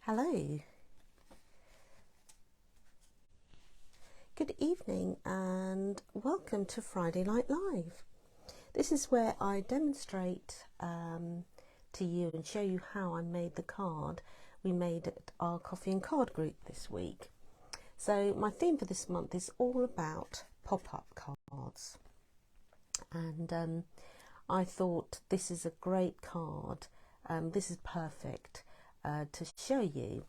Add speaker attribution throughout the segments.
Speaker 1: Hello, good evening and welcome to Friday Night Live. This is where I demonstrate to you and show you how I made the card we made at our coffee and card group this week. So my theme for this month is all about pop-up cards, and I thought this is a great card. This is perfect to show you.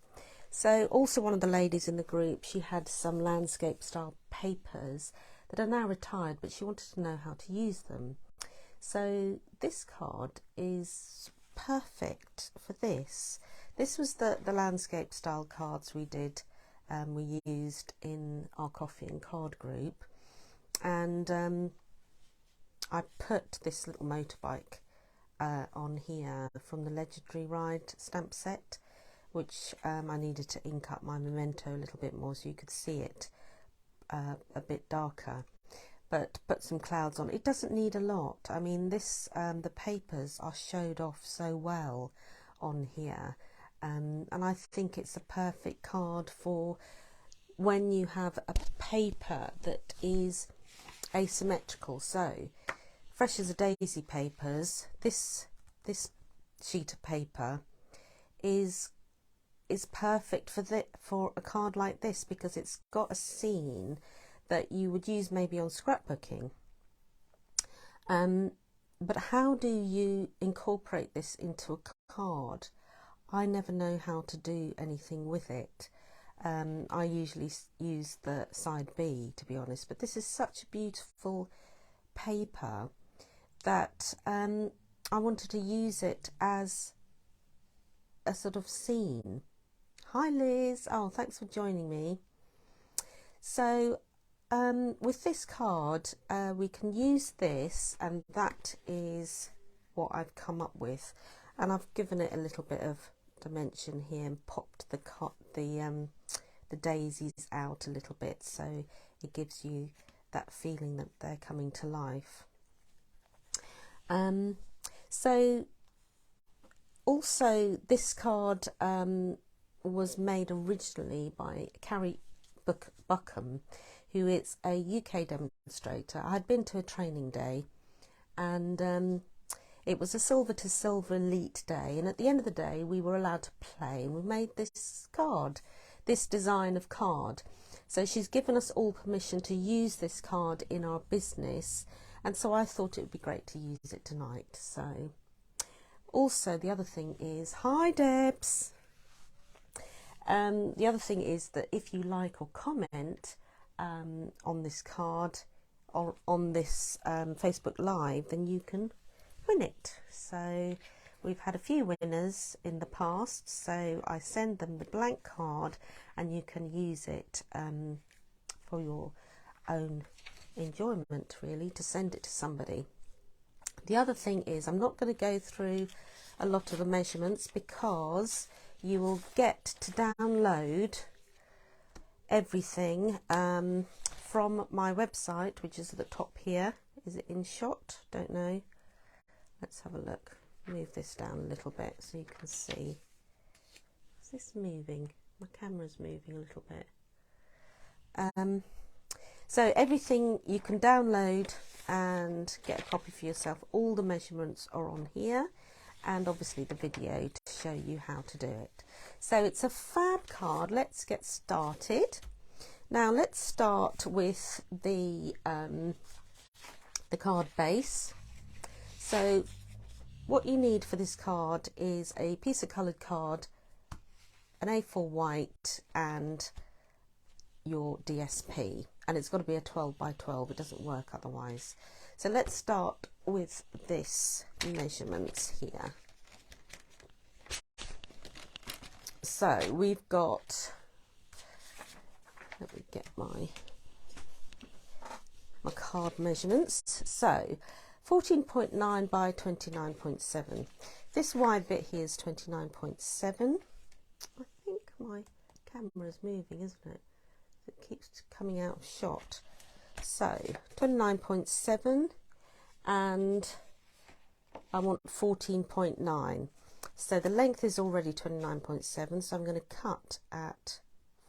Speaker 1: So also one of the ladies in the group, she had some landscape style papers that are now retired, but she wanted to know how to use them. So this card is perfect for this. This was the landscape style cards we did, we used in our coffee and card group. And I put this little motorbike on here from the Legendary Ride stamp set, which I needed to ink up my memento a little bit more so you could see it a bit darker, but put some clouds on. It doesn't need a lot. I mean, this the papers are showed off so well on here, and I think it's a perfect card for when you have a paper that is asymmetrical. So fresh as a daisy papers, this sheet of paper is perfect for a card like this, because it's got a scene that you would use maybe on scrapbooking. But how do you incorporate this into a card? I never know how to do anything with it. I usually use the side B, to be honest, but this is such a beautiful paper that I wanted to use it as a sort of scene. Hi Liz, oh thanks for joining me. So with this card we can use this, and that is what I've come up with, and I've given it a little bit of dimension here and popped the daisies out a little bit, so it gives you that feeling that they're coming to life. So also this card was made originally by Cary Buckam, who is a UK demonstrator. I had been to a training day, and it was a silver to silver elite day, and at the end of the day we were allowed to play, and we made this card, this design of card. So she's given us all permission to use this card in our business, and so I thought it would be great to use it tonight. So also the other thing is, hi Debs, the other thing is that if you like or comment on this card or on this Facebook Live, then you can win it. So we've had a few winners in the past, so I send them the blank card and you can use it for your own enjoyment, really, to send it to somebody. The other thing is, I'm not going to go through a lot of the measurements because you will get to download everything from my website, which is at the top here. Is it in shot? Don't know. Let's have a look. Move this down a little bit so you can see. Is this moving? My camera's moving a little bit. So everything you can download and get a copy for yourself. All the measurements are on here, and obviously the video to show you how to do it. So it's a fab card. Let's get started. Now let's start with the card base. So what you need for this card is a piece of coloured card, an A4 white, and your DSP, and it's got to be a 12 by 12. It doesn't work otherwise. So let's start with this measurements here. So we've got, let me get my card measurements. So 14.9 by 29.7. This wide bit here is 29.7. I think my camera is moving, isn't it? It keeps coming out of shot. So 29.7, and I want 14.9. So the length is already 29.7, so I'm going to cut at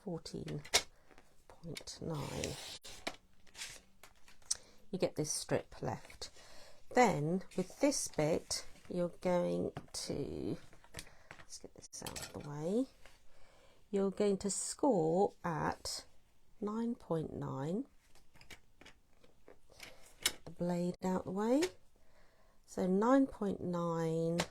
Speaker 1: 14.9. You get this strip left. Then with this bit, you're going to, let's get this out of the way, you're going to score at 9.9. The blade out the way. So 9.9,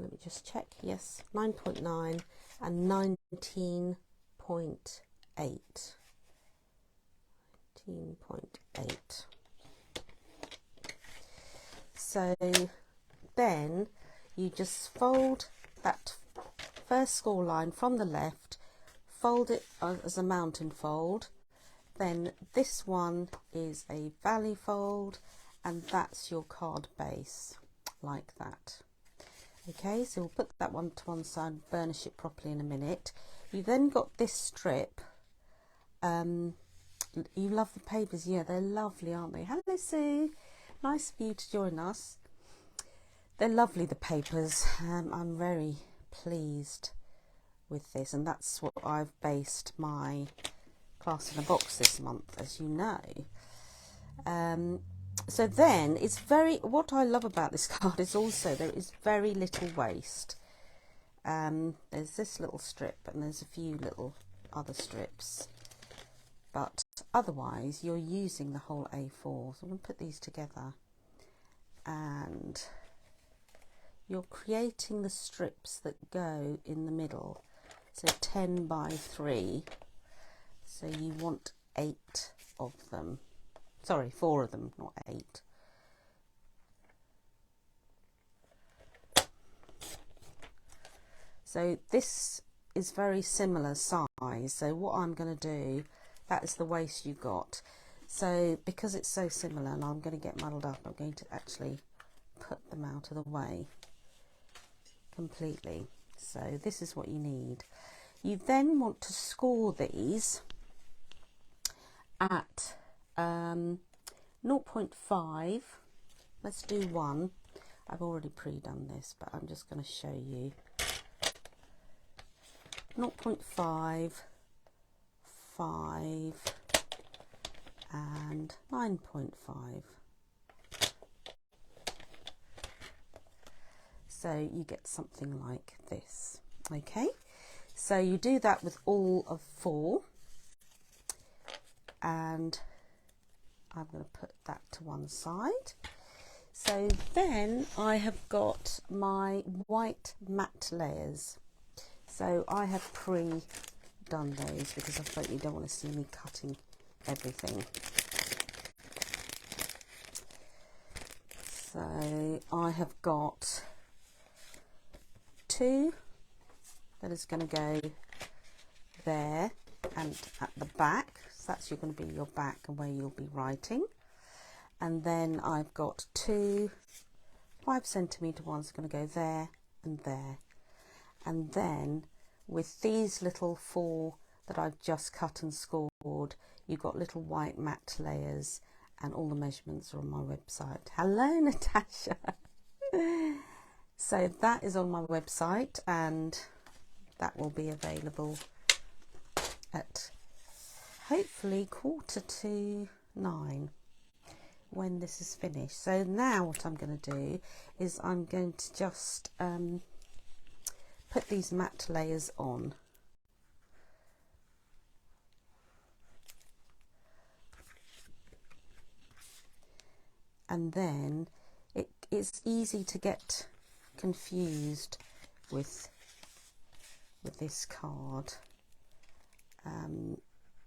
Speaker 1: let me just check, yes, 9.9 and 19.8. 19.8. So then you just fold that first score line from the left, fold it as a mountain fold, then this one is a valley fold, and that's your card base, like that. Okay, so we'll put that one to one side, burnish it properly in a minute. You then got this strip. You love the papers, yeah, they're lovely, aren't they? Hello Sue, nice of you to join us. They're lovely, the papers. I'm very pleased with this, and that's what I've based my class in a box this month, as you know. So then it's very, what I love about this card is also there is very little waste. There's this little strip and there's a few little other strips, but otherwise you're using the whole A4. So I'm going to put these together, and you're creating the strips that go in the middle. So 10 by 3, so you want 8 of them. Sorry, 4 of them, not 8. So this is very similar size. So what I'm going to do, that is the waist you got. So because it's so similar and I'm going to get muddled up, I'm going to actually put them out of the way completely. So this is what you need. You then want to score these at 0.5. Let's do 1. I've already pre-done this, but I'm just going to show you. 0.5, 5 and 9.5. So you get something like this. Okay, so you do that with all of 4, and I'm going to put that to one side. So then I have got my white matte layers. So I have pre-done those because I thought you don't want to see me cutting everything. So I have got 2 that is going to go there and at the back. So that's going to be your back and where you'll be writing. And then I've got 2 5cm ones going to go there and there. And then with these little 4 that I've just cut and scored, you've got little white matte layers, and all the measurements are on my website. Hello Natasha. So that is on my website, and that will be available at hopefully 8:45 when this is finished. So now what I'm going to do is I'm going to just put these matte layers on. And then it's easy to get confused with this card.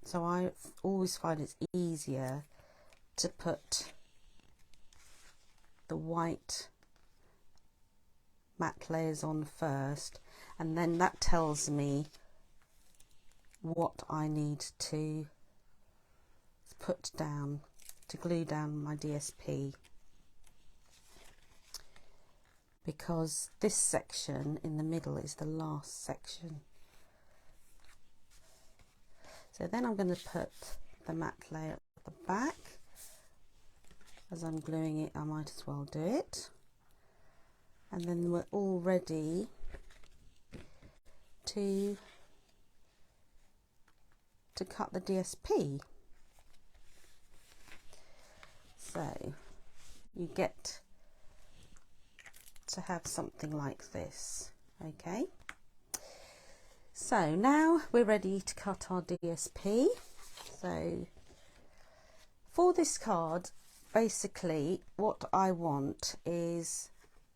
Speaker 1: So I always find it's easier to put the white matte layers on first, and then that tells me what I need to put down to glue down my DSP, because this section in the middle is the last section. So then I'm going to put the matte layer at the back. As I'm gluing it, I might as well do it. and then we're all ready to cut the DSP. So you get to have something like this. Okay, so now we're ready to cut our DSP. So for this card, basically what I want is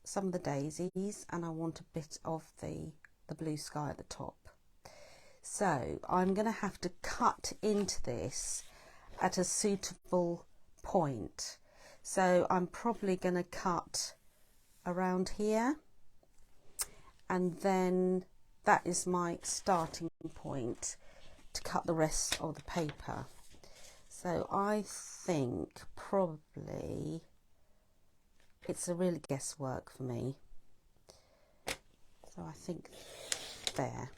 Speaker 1: some of the daisies, and I want a bit of the blue sky at the top. So I'm going to have to cut into this at a suitable point. So I'm probably going to cut around here, and then that is my starting point to cut the rest of the paper. So I think probably it's a really guesswork for me. So I think there.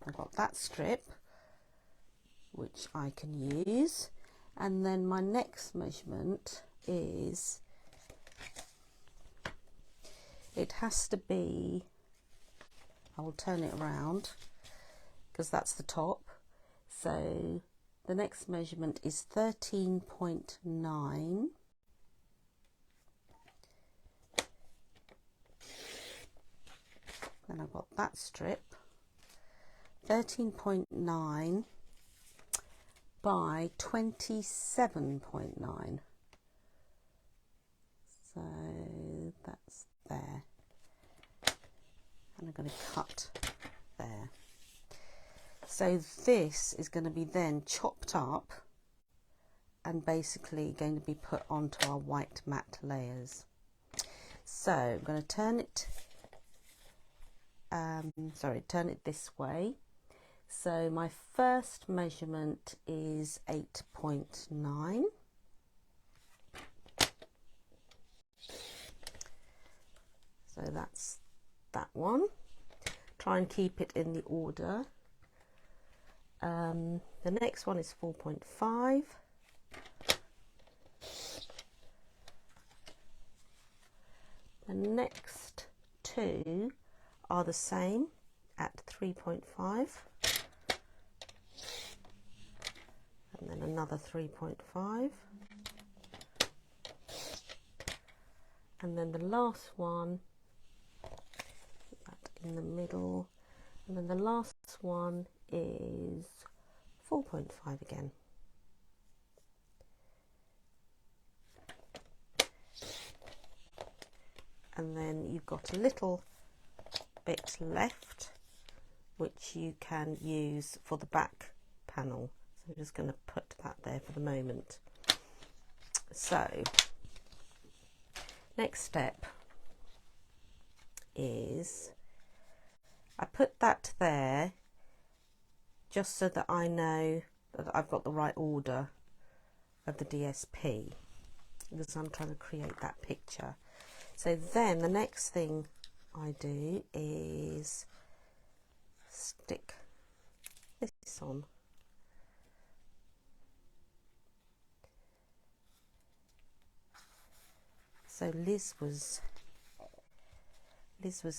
Speaker 1: I've got that strip which I can use, and then my next measurement is, it has to be, I will turn it around because that's the top. So the next measurement is 13.9. Then I've got that strip, 13.9 by 27.9. So that's there. And I'm going to cut there. So this is going to be then chopped up and basically going to be put onto our white matte layers. So I'm going to turn it this way. So my first measurement is 8.9. So that's that one. Try and keep it in the order. The next one is 4.5. The next two are the same at 3.5. And then another 3.5. And then the last one, put that in the middle. And then the last one is 4.5 again. And then you've got a little bit left which you can use for the back panel. So I'm just going to put that there for the moment. So next step is I put that there just so that I know that I've got the right order of the DSP, because I'm trying to create that picture. So then the next thing I do is stick this on. So Liz was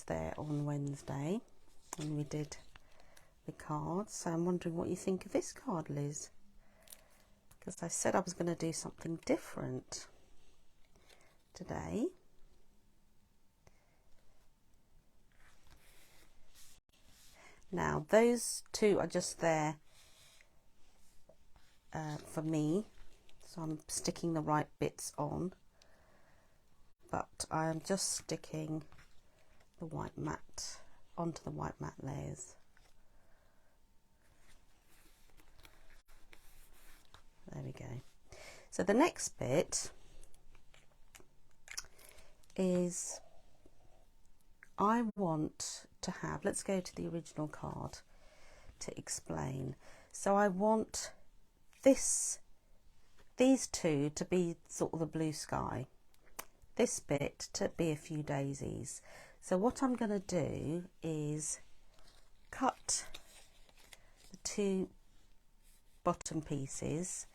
Speaker 1: there on Wednesday and we did the cards. So I'm wondering what you think of this card, Liz, because I said I was going to do something different today. Now those two are just there for me, so I'm sticking the right bits on, but I am just sticking the white matte onto the white matte layers. There we go. So the next bit is I want to have, let's go to the original card to explain. So I want these two to be sort of the blue sky, this bit to be a few daisies. So what I'm going to do is cut the two bottom pieces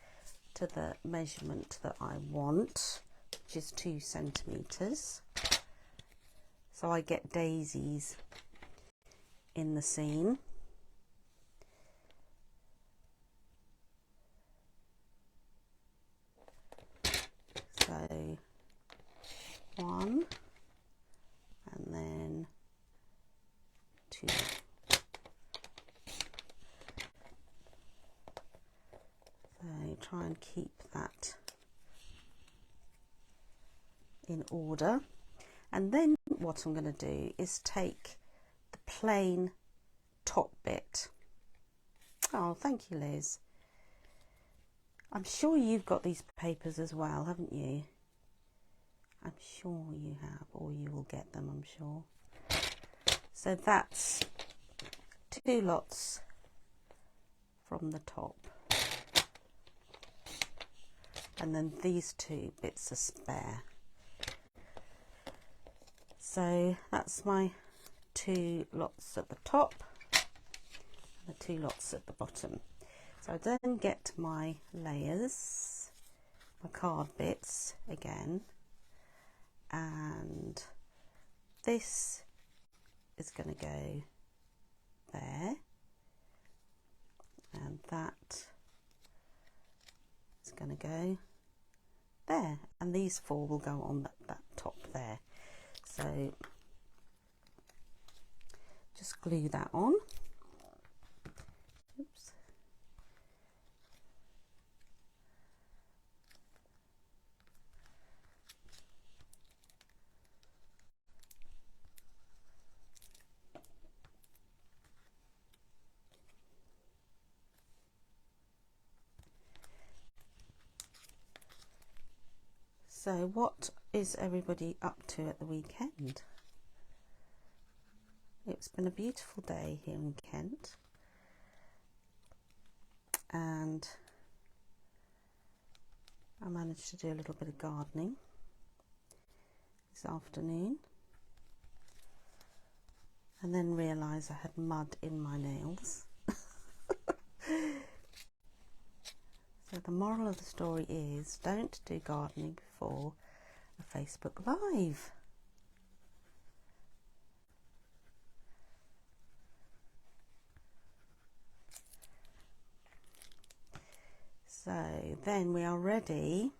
Speaker 1: to the measurement that I want, which is 2 centimeters. so I get daisies in the scene. So 1 and then 2. So try and keep that in order. And then what I'm going to do is take the plain top bit. Oh, thank you, Liz. I'm sure you've got these papers as well, haven't you? I'm sure you have, or you will get them, I'm sure. So that's 2 lots from the top. And then these 2 bits are spare. So that's my 2 lots at the top and the 2 lots at the bottom. So I then get my layers, my card bits again, and this is going to go there, and that is going to go there, and these 4 will go on that top there. So just glue that on. Oops. So what is everybody up to at the weekend? It's been a beautiful day here in Kent, and I managed to do a little bit of gardening this afternoon, and then realised I had mud in my nails. So the moral of the story is, don't do gardening before a Facebook Live. So then we are ready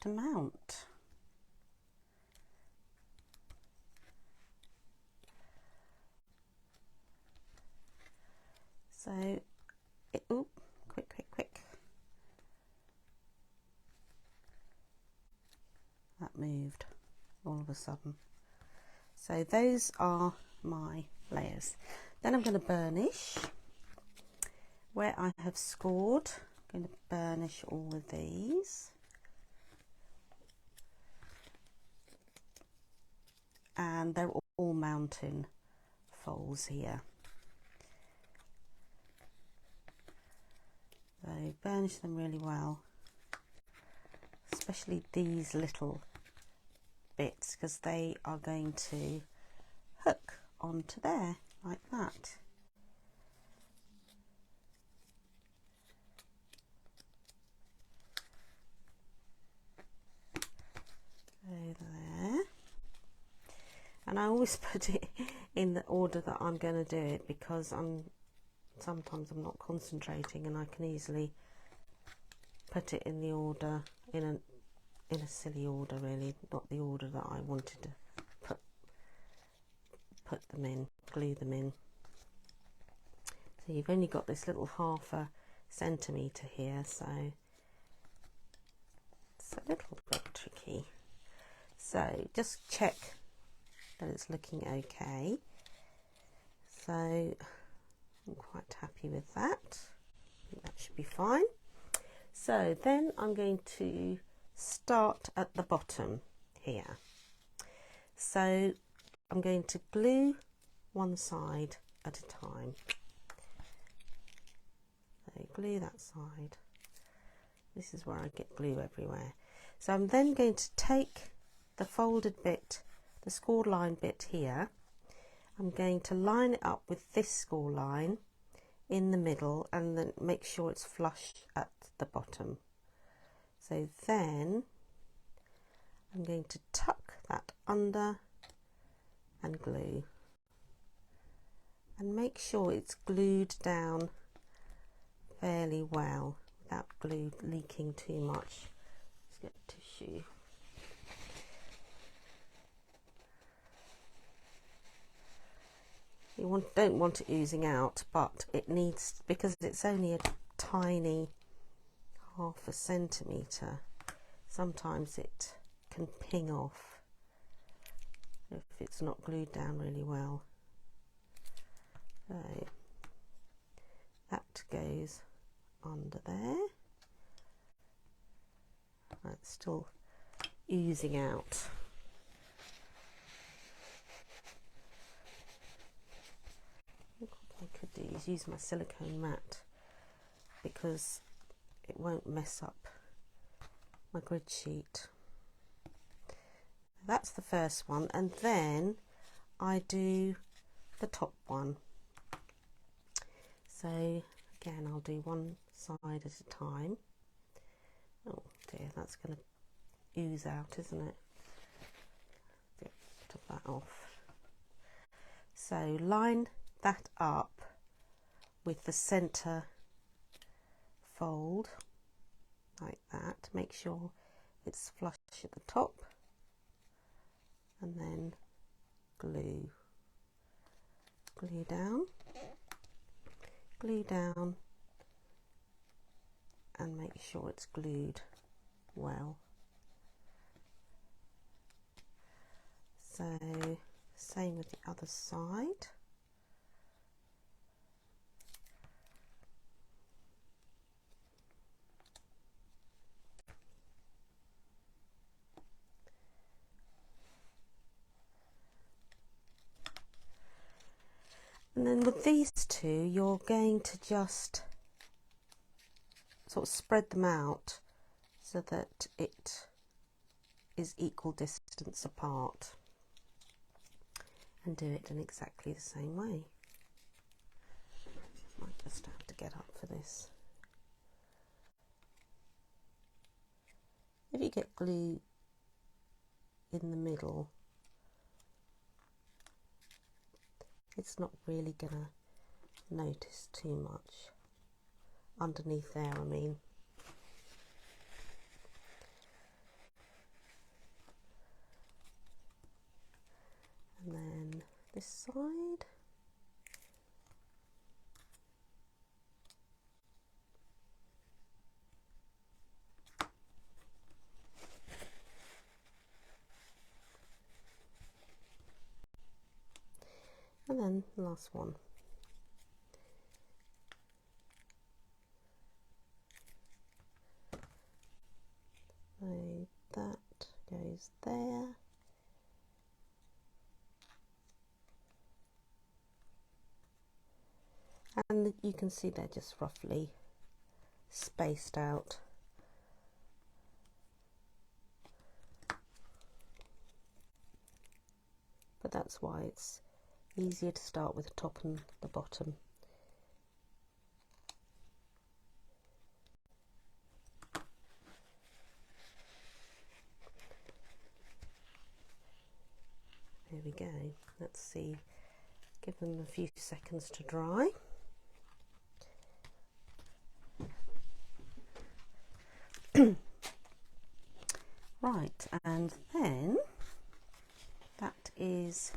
Speaker 1: to mount. So, oh, quick. That moved all of a sudden. So those are my layers. Then I'm going to burnish. Where I have scored, I'm going to burnish all of these. And they're all mountain folds here. So burnish them really well, especially these little bits, because they are going to hook onto there like that. So there. And I always put it in the order that I'm going to do it, because sometimes I'm not concentrating and I can easily put it in the order, in a silly order really, not the order that I wanted to put them in, glue them in. So you've only got this little 1/2 centimetre here, so it's a little bit tricky. So just check that it's looking okay. So I'm quite happy with that. I think that should be fine. So then I'm going to start at the bottom here. So I'm going to glue one side at a time. So glue that side. This is where I get glue everywhere. So I'm then going to take the folded bit, the score line bit here. I'm going to line it up with this score line in the middle, and then make sure it's flush at the bottom. So then I'm going to tuck that under and glue, and make sure it's glued down fairly well without glue leaking too much. Let's get tissue. You don't want it oozing out, but it needs, because it's only a tiny 0.5 centimetre, sometimes it can ping off if it's not glued down really well. So that goes under there. It's still oozing out. What I could do is use my silicone mat, because it won't mess up my grid sheet. That's the first one, and then I do the top one. So again, I'll do one side at a time. Oh dear, that's going to ooze out, isn't it? Get that off. So line that up with the centre fold like that. Make sure it's flush at the top, and then glue down, and make sure it's glued well. So same with the other side. And then with these two, you're going to just sort of spread them out so that it is equal distance apart, and do it in exactly the same way. Might just have to get up for this. If you get glue in the middle, it's not really gonna notice too much. Underneath there, I mean. And then this side. And then the last one. So that goes there. And you can see they're just roughly spaced out. But that's why it's easier to start with the top and the bottom. There we go. Let's see. Give them a few seconds to dry. Right, and then that is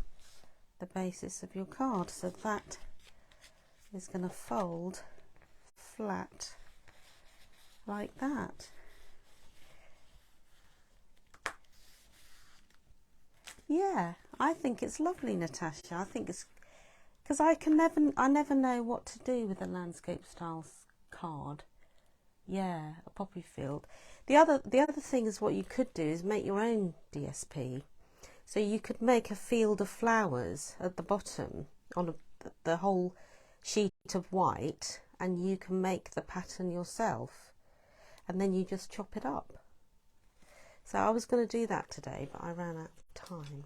Speaker 1: the basis of your card. So that is going to fold flat like that. Yeah, I think it's lovely, Natasha. I think it's because I never know what to do with a landscape style card. Yeah, a poppy field. The other thing is, what you could do is make your own DSP. So you could make a field of flowers at the bottom on the whole sheet of white, and you can make the pattern yourself, and then you just chop it up. So I was going to do that today, but I ran out of time.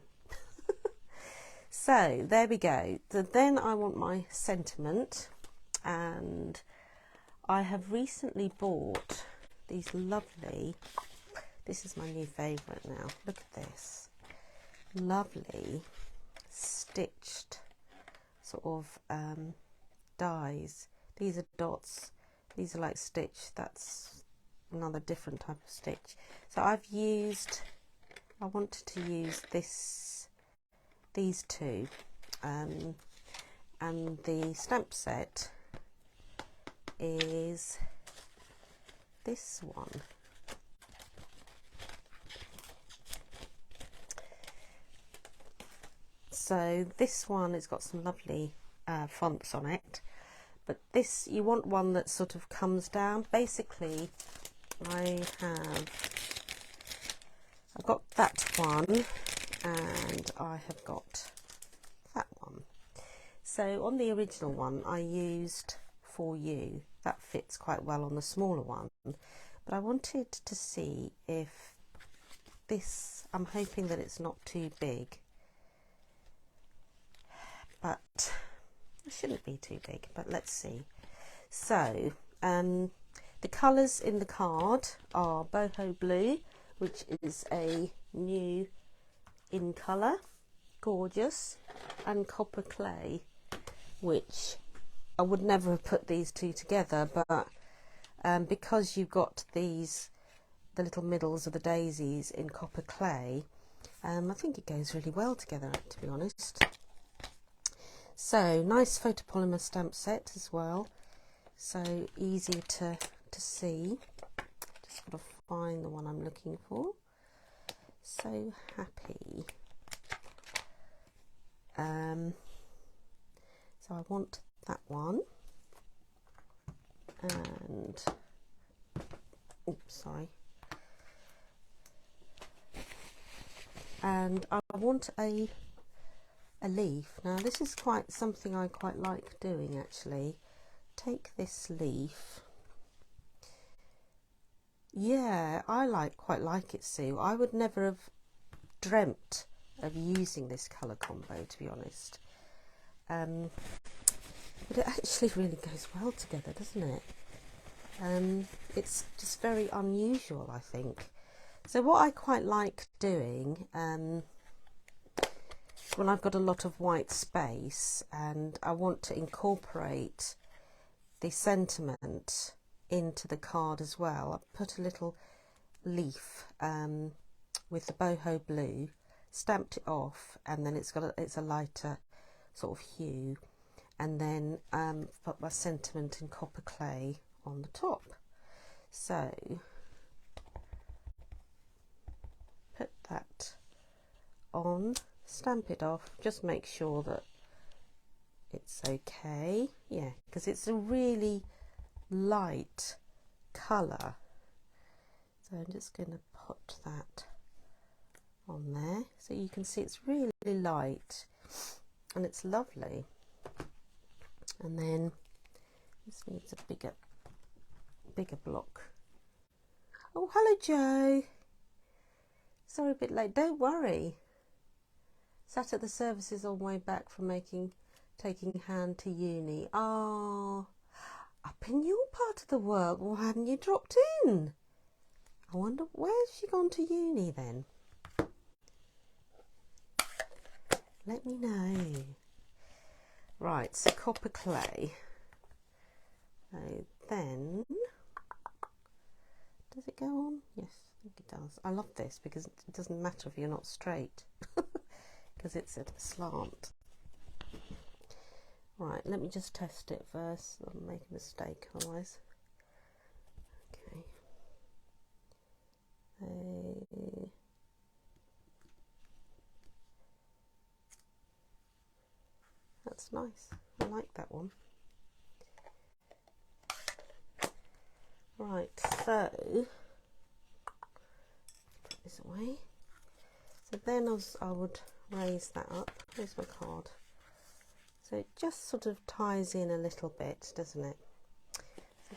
Speaker 1: So there we go. So then I want my sentiment, and I have recently bought these lovely, This is my new favourite now. Look at this. Lovely stitched sort of dies. These are dots. These are like stitch. That's another different type of stitch. So I wanted to use these two, and the stamp set is this one. So this one has got some lovely fonts on it, but this, you want one that sort of comes down. Basically, I've got that one and I have got that one. So on the original one I used For You. That fits quite well on the smaller one, but I wanted to see if this, I'm hoping that it's not too big, but it shouldn't be too big, but let's see. So the colours in the card are boho blue, which is a new in colour, gorgeous, and copper clay, which I would never have put these two together, but because you've got these, the little middles of the daisies in copper clay, I think it goes really well together, to be honest. So nice photopolymer stamp set as well, so easy to see. Just got to find the one I'm looking for. So happy. So I want that one, and oops, sorry, and I want a leaf. Now this is quite something I quite like doing, actually. Take this leaf. Yeah, I quite like it, Sue. I would never have dreamt of using this colour combo, to be honest. But it actually really goes well together, doesn't it? It's just very unusual, I think. So what I quite like doing when I've got a lot of white space and I want to incorporate the sentiment into the card as well, I put a little leaf with the boho blue, stamped it off, and then it's a lighter sort of hue, and then put my sentiment in copper clay on the top. So put that on, stamp it off, just make sure that it's okay. Yeah, because it's a really light colour. So I'm just going to put that on there so you can see it's really light and it's lovely. And then this needs a bigger block. Oh, hello Joe. Sorry, a bit late. Don't worry. Sat at the services on way back from taking hand to uni. Ah, up in your part of the world. Well, hadn't you dropped in? I wonder, where's she gone to uni then? Let me know. Right, so copper clay. So then, does it go on? Yes, I think it does. I love this because it doesn't matter if you're not straight, because it's at a slant. Right, let me just test it first. I'll make a mistake otherwise. Okay. That's nice. I like that one. Right, so put this away. So then I would raise that up. Where's my card? So it just sort of ties in a little bit, doesn't it?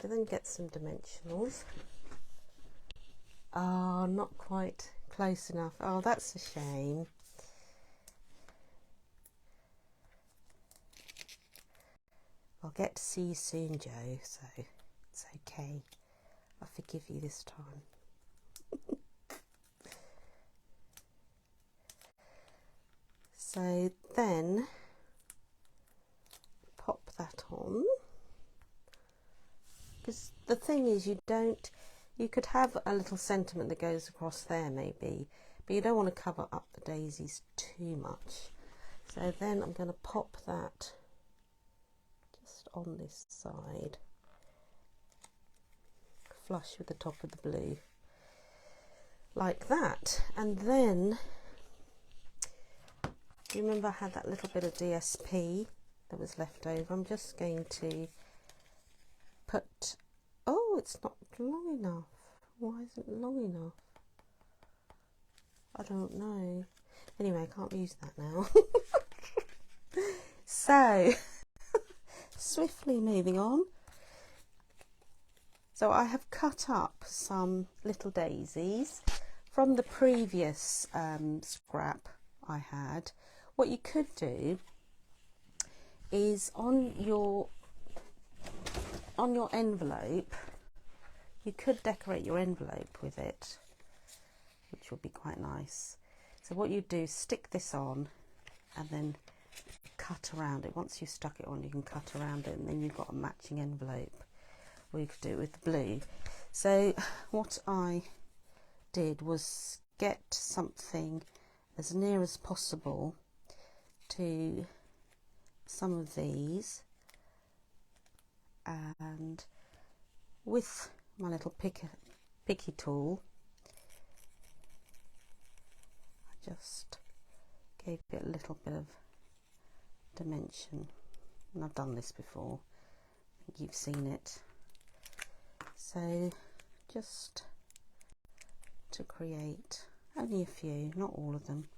Speaker 1: So then get some dimensionals. Oh, not quite close enough. Oh, that's a shame. I'll get to see you soon, Joe, so it's okay. I forgive you this time. So then pop that on, because the thing is, you could have a little sentiment that goes across there maybe, but you don't want to cover up the daisies too much. So then I'm going to pop that just on this side, flush with the top of the blue, like that. And then, do you remember I had that little bit of DSP that was left over? I'm just going to put, oh, it's not long enough. Why isn't it long enough? I don't know. Anyway, I can't use that now. So, swiftly moving on. So I have cut up some little daisies from the previous scrap I had. What you could do is on your envelope, you could decorate your envelope with it, which would be quite nice. So what you do is stick this on and then cut around it. Once you've stuck it on, you can cut around it, and then you've got a matching envelope. Or you could do it with the blue. So what I did was get something as near as possible to some of these, and with my little picky tool, I just gave it a little bit of dimension, and I've done this before, I think you've seen it. So just to create only a few, not all of them.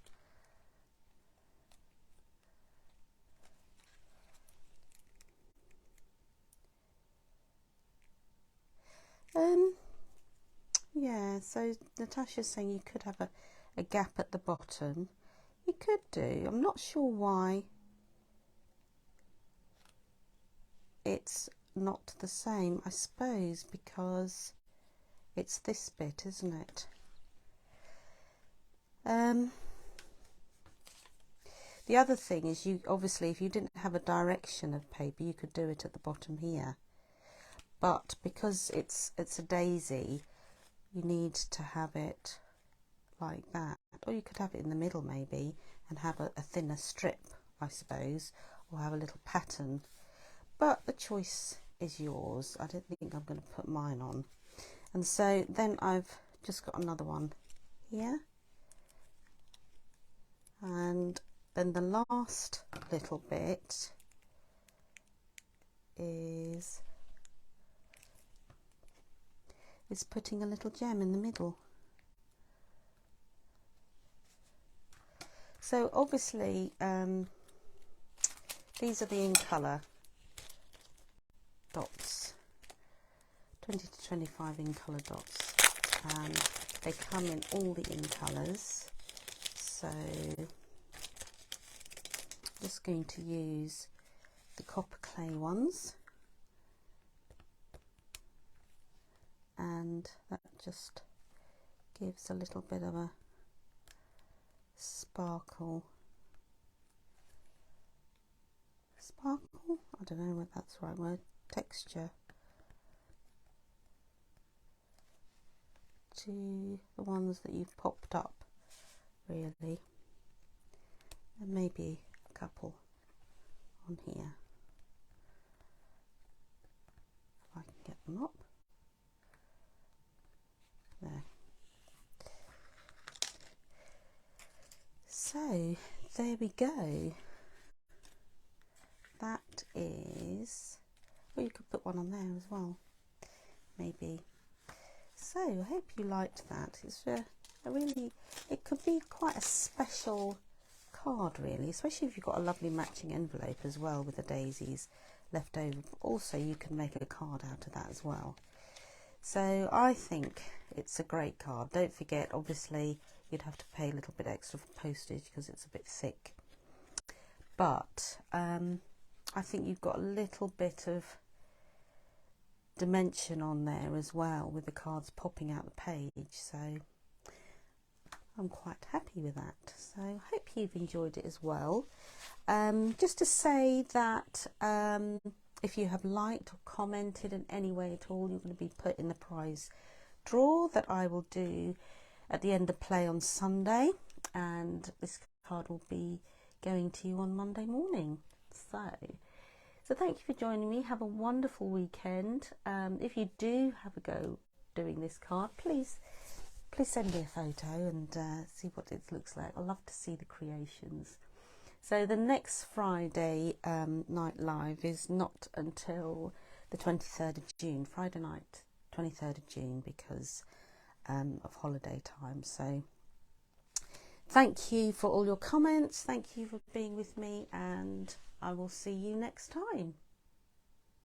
Speaker 1: Yeah, so Natasha's saying you could have a gap at the bottom. You could do. I'm not sure why it's not the same. I suppose because it's this bit, isn't it? The other thing is, you obviously, if you didn't have a direction of paper, you could do it at the bottom here. But because it's a daisy, you need to have it like that. Or you could have it in the middle maybe, and have a thinner strip, I suppose, or have a little pattern. But the choice is yours. I don't think I'm going to put mine on. And so then I've just got another one here. And then the last little bit is putting a little gem in the middle. So obviously these are the in colour dots, 20 to 25 in colour dots, and they come in all the in colours. So I'm just going to use the copper clay ones, and that just gives a little bit of a sparkle. I don't know whether that's the right word. Texture to the ones that you've popped up, really. And maybe a couple on here, if I can get them up. There. So there we go. That is, well, you could put one on there as well, maybe. So I hope you liked that. It's a really, it could be quite a special card, really, especially if you've got a lovely matching envelope as well with the daisies left over. Also, you can make a card out of that as well. So I think it's a great card. Don't forget, obviously, you'd have to pay a little bit extra for postage because it's a bit thick. But I think you've got a little bit of dimension on there as well, with the cards popping out the page. So I'm quite happy with that. So I hope you've enjoyed it as well. Just to say that if you have liked or commented in any way at all, you're going to be put in the prize draw that I will do at the end of play on Sunday, and this card will be going to you on Monday morning. So thank you for joining me. Have a wonderful weekend. If you do have a go doing this card, please send me a photo and see what it looks like. I love to see the creations. So the next Friday night live is not until the 23rd of June, Friday night 23rd of June, because of holiday time. So thank you for all your comments, thank you for being with me, and I will see you next time.